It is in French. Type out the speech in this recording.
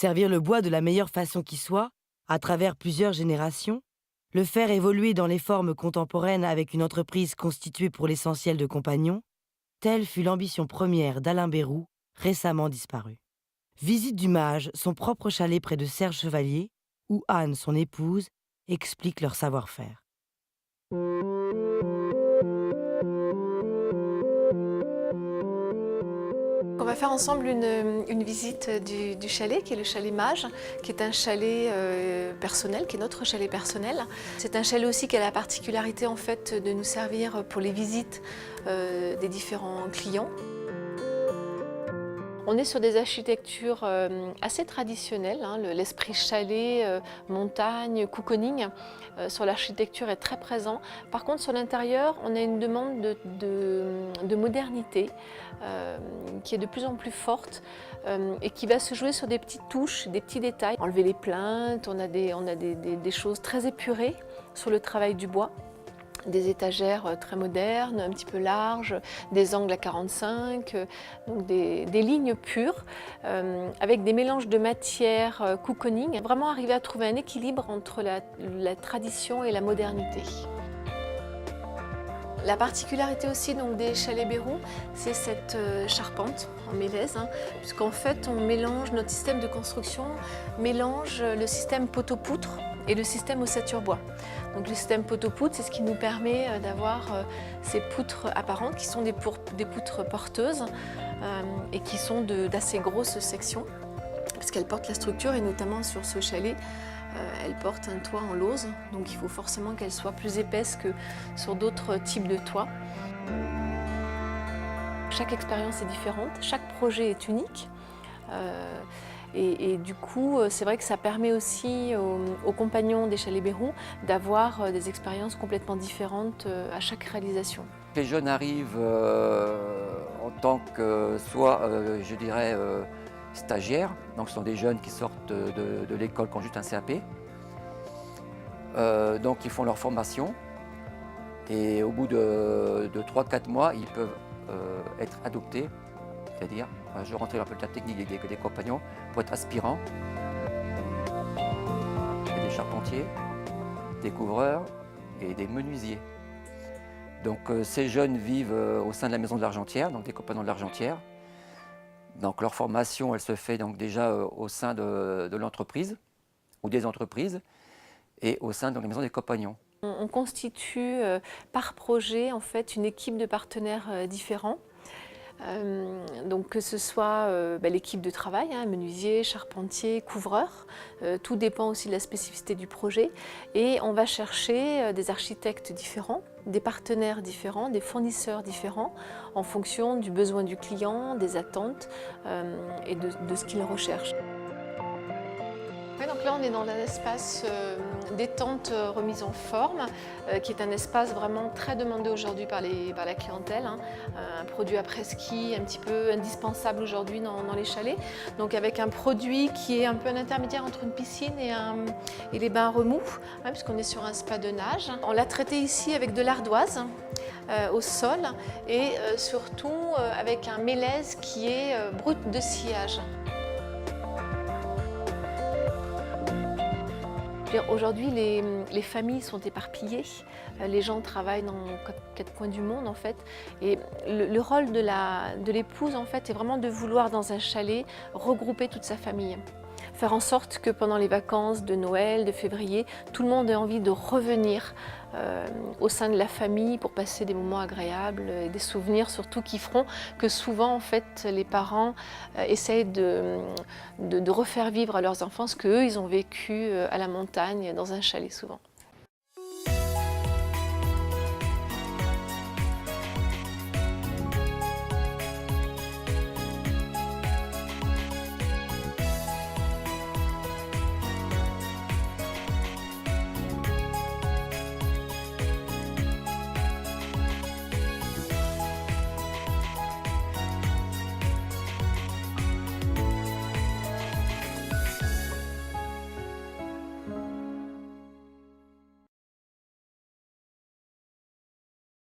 Servir le bois de la meilleure façon qui soit, à travers plusieurs générations, le faire évoluer dans les formes contemporaines avec une entreprise constituée pour l'essentiel de compagnons, telle fut l'ambition première d'Alain Bérou, récemment disparu. Visite du Mage, son propre chalet près de Serge Chevalier, où Anne, son épouse, explique leur savoir-faire. On va faire ensemble une visite du chalet, qui est le chalet Mage, qui est un chalet personnel, qui est notre chalet personnel. C'est un chalet aussi qui a la particularité en fait de nous servir pour les visites des différents clients. On est sur des architectures assez traditionnelles, hein, l'esprit chalet, montagne, cocooning, sur l'architecture est très présent. Par contre, sur l'intérieur, on a une demande de modernité qui est de plus en plus forte et qui va se jouer sur des petites touches, des petits détails. Enlever les plaintes, on a des choses très épurées sur le travail du bois. Des étagères très modernes, un petit peu larges, des angles à 45, donc des lignes pures, avec des mélanges de matières cocooning, vraiment arriver à trouver un équilibre entre la tradition et la modernité. La particularité aussi donc, des chalets Bérou, c'est cette charpente en mélèze, hein, puisqu'en fait on mélange, notre système de construction mélange le système poteau-poutre et le système ossature bois. Donc le système poteau-poutre, c'est ce qui nous permet d'avoir ces poutres apparentes qui sont des poutres porteuses et qui sont d'assez grosses sections, puisqu'elles portent la structure et notamment sur ce chalet, elle porte un toit en lauze, donc il faut forcément qu'elle soit plus épaisse que sur d'autres types de toits. Chaque expérience est différente, chaque projet est unique. Et du coup, c'est vrai que ça permet aussi aux compagnons des chalets Bérou d'avoir des expériences complètement différentes à chaque réalisation. Les jeunes arrivent en tant que soit, je dirais, stagiaires, donc ce sont des jeunes qui sortent de l'école qui ont juste un CAP. Donc ils font leur formation et au bout de 3-4 mois, ils peuvent être adoptés, c'est-à-dire, je rentrais un peu la technique des compagnons pour être aspirants. Il y a des charpentiers, des couvreurs et des menuisiers. Donc ces jeunes vivent au sein de la maison de l'Argentière, donc des compagnons de l'Argentière. Donc leur formation, elle se fait donc déjà au sein de l'entreprise ou des entreprises et au sein de la maison des compagnons. On constitue par projet en fait une équipe de partenaires différents. Donc que ce soit l'équipe de travail, hein, menuisier, charpentier, couvreur, tout dépend aussi de la spécificité du projet. Et on va chercher des architectes différents, des partenaires différents, des fournisseurs différents, en fonction du besoin du client, des attentes et de ce qu'il recherche. Ouais, donc là on est dans l'espace détente remise en forme, qui est un espace vraiment très demandé aujourd'hui par la clientèle, hein. Un produit après-ski un petit peu indispensable aujourd'hui dans les chalets. Donc avec un produit qui est un peu un intermédiaire entre une piscine et les bains remous, hein, puisqu'on est sur un spa de nage. On l'a traité ici avec de l'ardoise au sol et surtout avec un mélèze qui est brut de sciage. Aujourd'hui, les familles sont éparpillées, les gens travaillent dans 4 coins du monde en fait. Et le rôle de l'épouse en fait est vraiment de vouloir dans un chalet regrouper toute sa famille. Faire en sorte que pendant les vacances de Noël, de février, tout le monde ait envie de revenir au sein de la famille pour passer des moments agréables et des souvenirs surtout qui feront que souvent en fait les parents essayent de refaire vivre à leurs enfants ce qu'eux ils ont vécu à la montagne dans un chalet souvent.